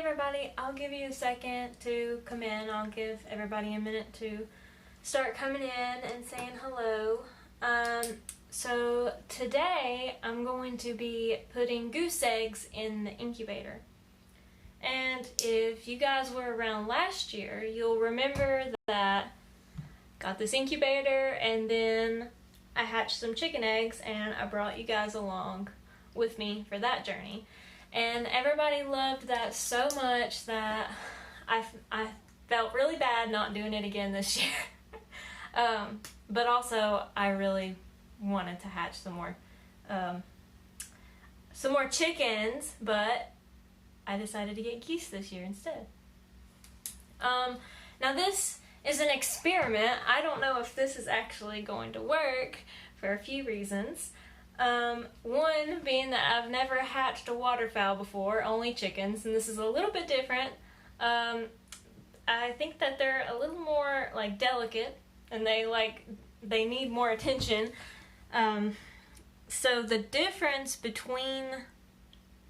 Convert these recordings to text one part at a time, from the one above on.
everybody, I'll give you a second to come in. I'll give everybody a minute to start coming in and saying hello. So today I'm going to be putting goose eggs in the incubator. And if you guys were around last year, you'll remember that I got this incubator and then I hatched some chicken eggs and I brought you guys along with me for that journey. And everybody loved that so much that I felt really bad not doing it again this year. But also I really wanted to hatch some more chickens, but I decided to get geese this year instead. Now this is an experiment. I don't know if this is actually going to work for a few reasons. One being that I've never hatched a waterfowl before, only chickens, and this is a little bit different. I think that they're a little more like delicate and they need more attention. So the difference between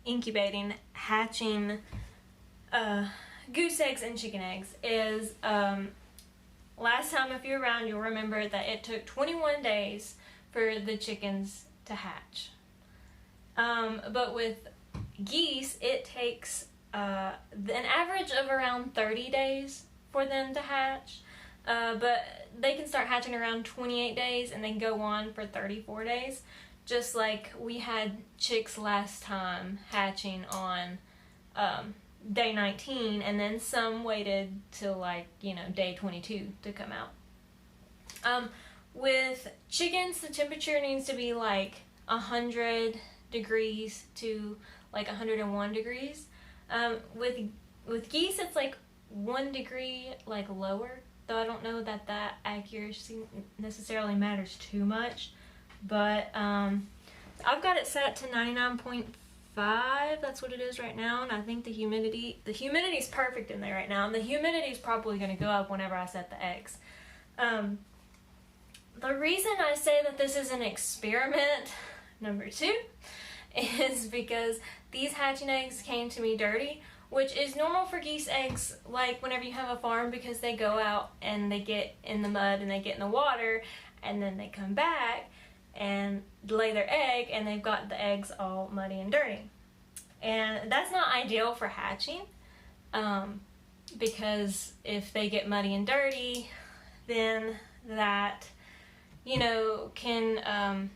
incubating, hatching goose eggs and chicken eggs is last time, if you're around, you'll remember that it took 21 days for the chickens to hatch. But with geese, it takes an average of around 30 days for them to hatch. But they can start hatching around 28 days and then go on for 34 days. Just like we had chicks last time hatching on day 19, and then some waited till day 22 to come out. With chickens, the temperature needs to be 100 degrees to 101 degrees. With geese, it's 1 degree lower, though I don't know that accuracy necessarily matters too much. But I've got it set to 99.5. That's what it is right now, and I think the humidity's perfect in there right now, and the humidity's probably going to go up whenever I set the eggs. The reason I say that this is an experiment, number 2, is because these hatching eggs came to me dirty, which is normal for geese eggs, whenever you have a farm, because they go out and they get in the mud and they get in the water, and then they come back and lay their egg, and they've got the eggs all muddy and dirty. And that's not ideal for hatching, because if they get muddy and dirty, then that can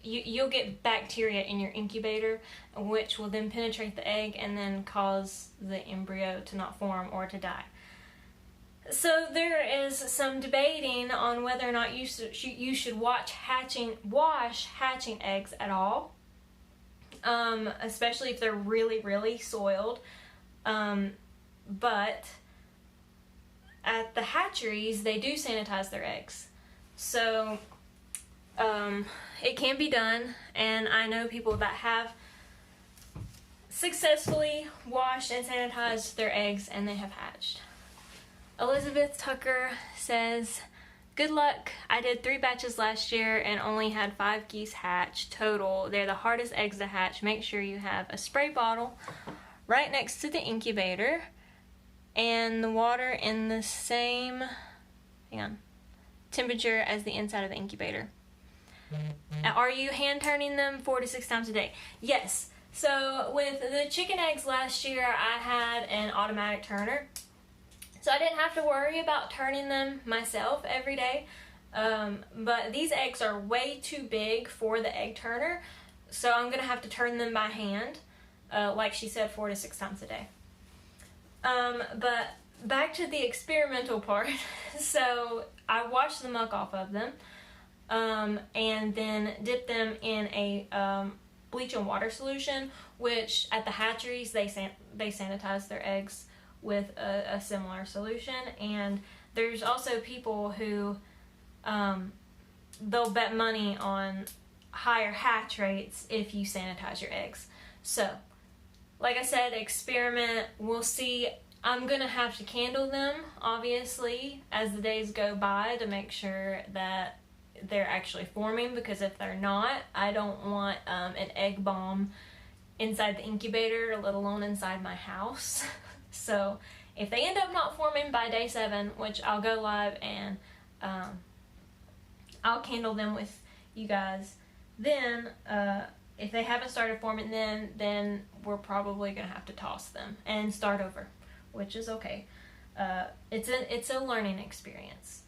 you'll get bacteria in your incubator, which will then penetrate the egg and then cause the embryo to not form or to die. So there is some debating on whether or not you should wash hatching eggs at all, especially if they're really, really soiled. But at the hatcheries, they do sanitize their eggs. So it can be done, and I know people that have successfully washed and sanitized their eggs and they have hatched. Elizabeth Tucker says, "Good luck. I did 3 batches last year and only had 5 geese hatch total. They're the hardest eggs to hatch. Make sure you have a spray bottle right next to the incubator and the water in the same temperature as the inside of the incubator. Are you hand turning them 4 to 6 times a day?" Yes. So with the chicken eggs last year, I had an automatic turner. So I didn't have to worry about turning them myself every day. But these eggs are way too big for the egg turner, so I'm going to have to turn them by hand, like she said, 4 to 6 times a day. But back to the experimental part. So I washed the muck off of them, and then dipped them in a bleach and water solution, which at the hatcheries they sanitize their eggs with a similar solution. And there's also people who they'll bet money on higher hatch rates if you sanitize your eggs. So like I said, experiment. We'll see. I'm gonna have to candle them obviously as the days go by to make sure that they're actually forming, because if they're not, I don't want an egg bomb inside the incubator, let alone inside my house. So if they end up not forming by day 7, which I'll go live and I'll candle them with you guys, then if they haven't started forming, then we're probably gonna have to toss them and start over, which is okay. It's a learning experience.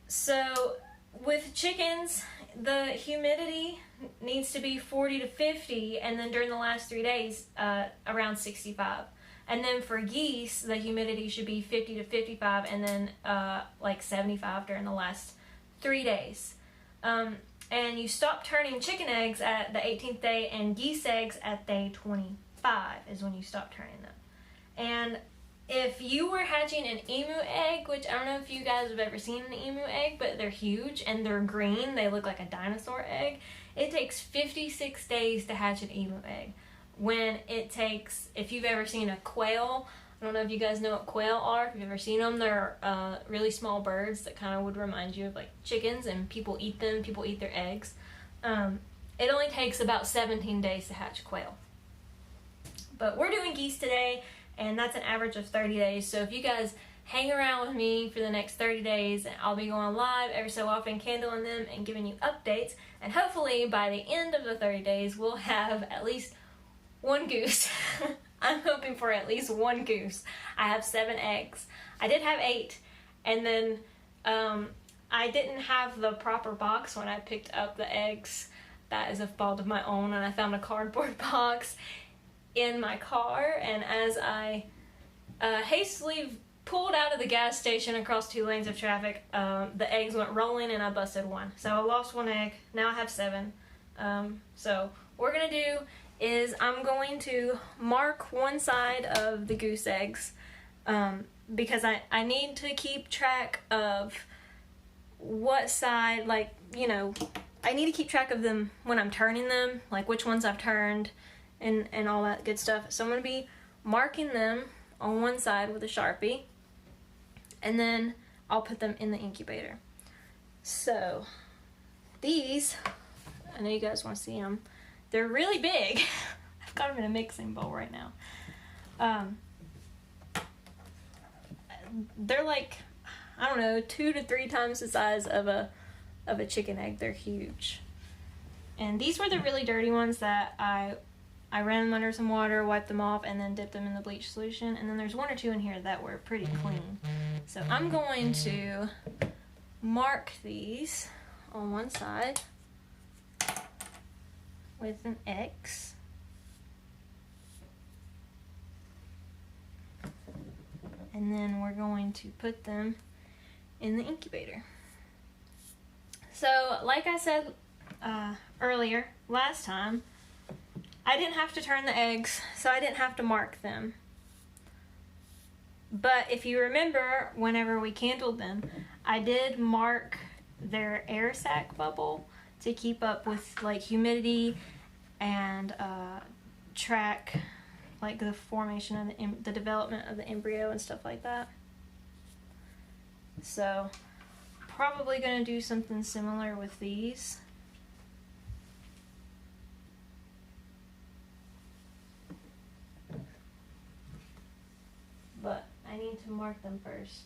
So with chickens, the humidity needs to be 40 to 50, and then during the last 3 days, around 65. And then for geese, the humidity should be 50 to 55, and then like 75 during the last 3 days. And you stop turning chicken eggs at the 18th day, and geese eggs at day 25 is when you stop turning them. And if you were hatching an emu egg, which I don't know if you guys have ever seen an emu egg, but they're huge and they're green, they look like a dinosaur egg, it takes 56 days to hatch an emu egg. When it takes, if you've ever seen a quail, I don't know if you guys know what quail are, if you've ever seen them, they're really small birds that kind of would remind you of like chickens, and people eat them, people eat their eggs. It only takes about 17 days to hatch quail. But we're doing geese today, and that's an average of 30 days. So if you guys hang around with me for the next 30 days, I'll be going live every so often, candling them and giving you updates. And hopefully by the end of the 30 days, we'll have at least one goose. I'm hoping for at least one goose. I have 7 eggs. I did have 8, and then I didn't have the proper box when I picked up the eggs. That is a fault of my own, and I found a cardboard box in my car, and as I hastily pulled out of the gas station across 2 lanes of traffic, the eggs went rolling and I busted one. So I lost 1 egg. Now I have 7. So what we're gonna do is I'm going to mark one side of the goose eggs because I need to keep track of what side, like, you know, I need to keep track of them when I'm turning them, like which ones I've turned and all that good stuff. So I'm going to be marking them on one side with a Sharpie, and then I'll put them in the incubator. So these, I know you guys want to see them. They're really big. I've got them in a mixing bowl right now. They're like, I don't know, 2 to 3 times the size of a chicken egg. They're huge. And these were the really dirty ones that I ran them under some water, wiped them off, and then dipped them in the bleach solution. And then there's 1 or 2 in here that were pretty clean. So I'm going to mark these on one side with an X. And then we're going to put them in the incubator. So, like I said earlier, last time, I didn't have to turn the eggs, so I didn't have to mark them. But if you remember, whenever we candled them, I did mark their air sac bubble to keep up with like humidity and track like the formation of the development of the embryo and stuff like that. So probably going to do something similar with these. But I need to mark them first.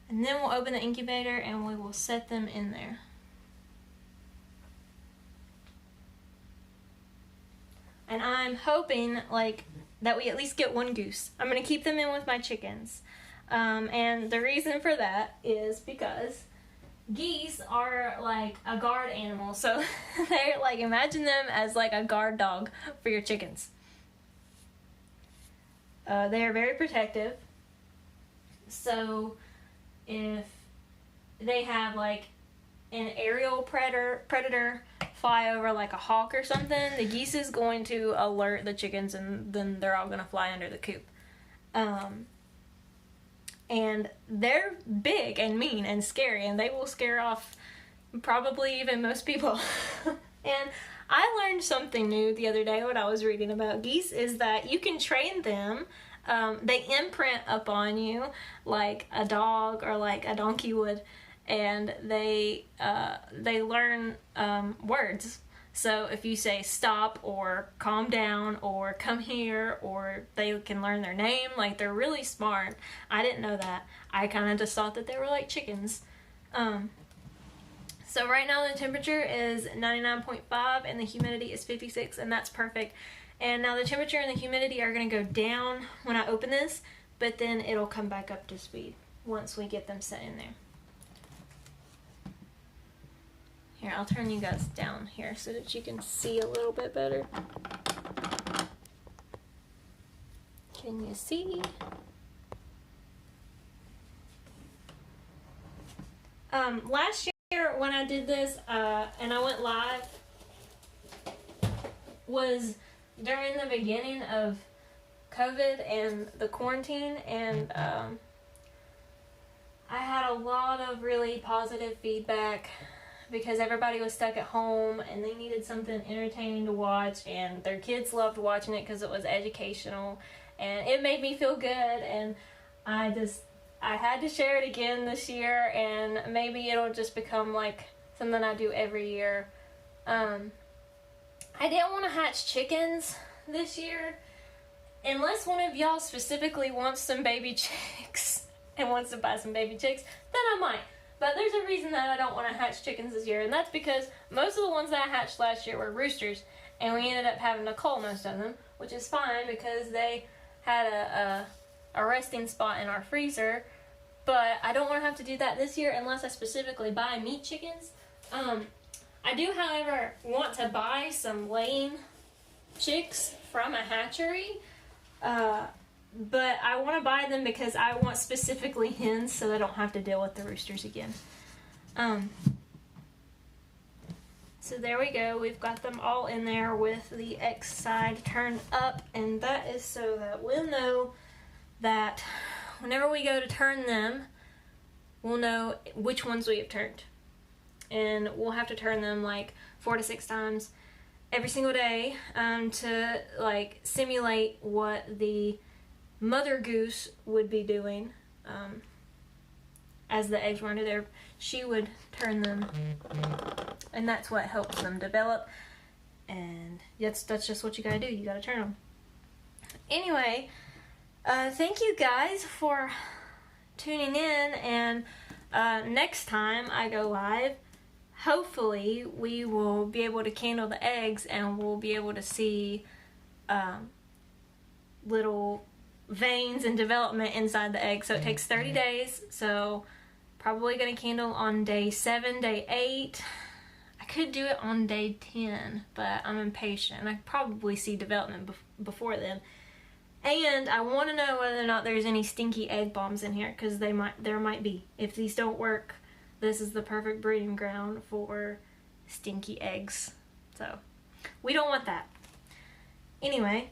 And then we'll open the incubator and we will set them in there. And I'm hoping like that we at least get 1 goose. I'm going to keep them in with my chickens. And the reason for that is because geese are like a guard animal. So they're like, imagine them as like a guard dog for your chickens. They are very protective. So if they have like an aerial predator fly over like a hawk or something, the geese is going to alert the chickens, and then they're all going to fly under the coop. And they're big and mean and scary, and they will scare off probably even most people. And I learned something new the other day when I was reading about geese, is that you can train them. They imprint upon you like a dog or like a donkey would, and they learn words. So if you say stop or calm down or come here, or they can learn their name, like they're really smart. I didn't know that. I kind of just thought that they were like chickens. So right now the temperature is 99.5 and the humidity is 56, and that's perfect. And now the temperature and the humidity are going to go down when I open this, but then it'll come back up to speed once we get them set in there. Here, I'll turn you guys down here so that you can see a little bit better. Can you see? Last year when I did this and I went live was during the beginning of COVID and the quarantine, and I had a lot of really positive feedback because everybody was stuck at home and they needed something entertaining to watch, and their kids loved watching it because it was educational and it made me feel good, and I had to share it again this year, and maybe it'll just become like something I do every year. I didn't want to hatch chickens this year unless one of y'all specifically wants some baby chicks and wants to buy some baby chicks, then I might. But there's a reason that I don't want to hatch chickens this year, and that's because most of the ones that I hatched last year were roosters, and we ended up having to cull most of them, which is fine because they had a resting spot in our freezer. But I don't want to have to do that this year unless I specifically buy meat chickens. I do, however, want to buy some laying chicks from a hatchery, but I want to buy them because I want specifically hens so I don't have to deal with the roosters again. So there we go. We've got them all in there with the X side turned up, and that is so that we'll know that whenever we go to turn them, we'll know which ones we have turned. And we'll have to turn them like 4 to 6 times every single day to like simulate what the mother goose would be doing as the eggs were under there. She would turn them, and that's what helps them develop, and that's just what you gotta do. You gotta turn them. Anyway, thank you guys for tuning in, and next time I go live, hopefully we will be able to candle the eggs and we'll be able to see little veins and development inside the egg. So it takes 30 days, so probably going to candle on day 7, day 8. I could do it on day 10, but I'm impatient and I probably see development before then. And I want to know whether or not there's any stinky egg bombs in here, because there might be. If these don't work, this is the perfect breeding ground for stinky eggs. So we don't want that. Anyway,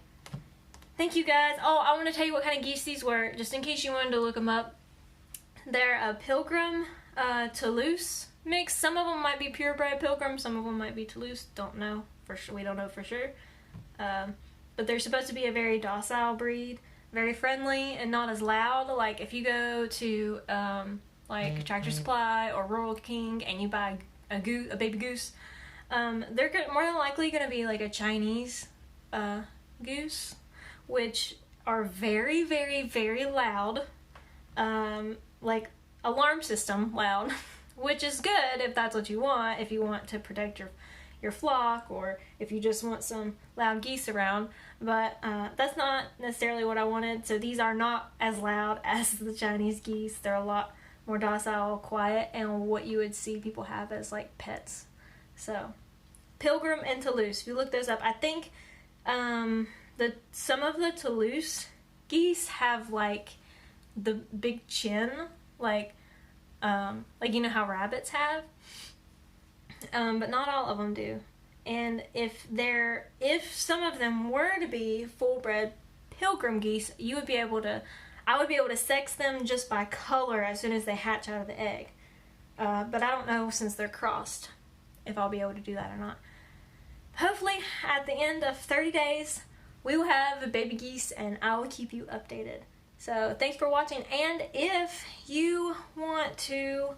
thank you guys. Oh, I want to tell you what kind of geese these were, just in case you wanted to look them up. They're a Pilgrim Toulouse mix. Some of them might be purebred Pilgrim, some of them might be Toulouse. Don't know for sure. We don't know for sure. But they're supposed to be a very docile breed, very friendly and not as loud. Like if you go to like Tractor Supply or Rural King and you buy a baby goose, they're more than likely going to be like a Chinese goose, which are very, very, very loud. Like alarm system loud, which is good if that's what you want, if you want to protect your flock, or if you just want some loud geese around. But that's not necessarily what I wanted. So these are not as loud as the Chinese geese. They're a lot more docile, quiet, and what you would see people have as like pets. So Pilgrim and Toulouse, if you look those up, I think some of the Toulouse geese have like the big chin, like you know how rabbits have, but not all of them do. And if some of them were to be full-bred Pilgrim geese, I would be able to sex them just by color as soon as they hatch out of the egg. But I don't know, since they're crossed, if I'll be able to do that or not. Hopefully, at the end of 30 days, we will have the baby geese, and I will keep you updated. So thanks for watching, and if you want to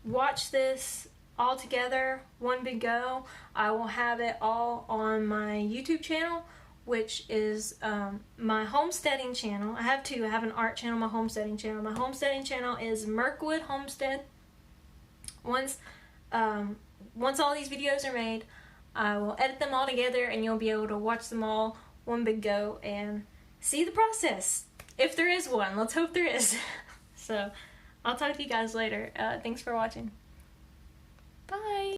watch this all together, one big go. I will have it all on my YouTube channel, which is my homesteading channel. I have two. I have an art channel, my homesteading channel. My homesteading channel is Mirkwood Homestead. Once all these videos are made, I will edit them all together and you'll be able to watch them all one big go and see the process. If there is one. Let's hope there is. So, I'll talk to you guys later. Thanks for watching. Bye!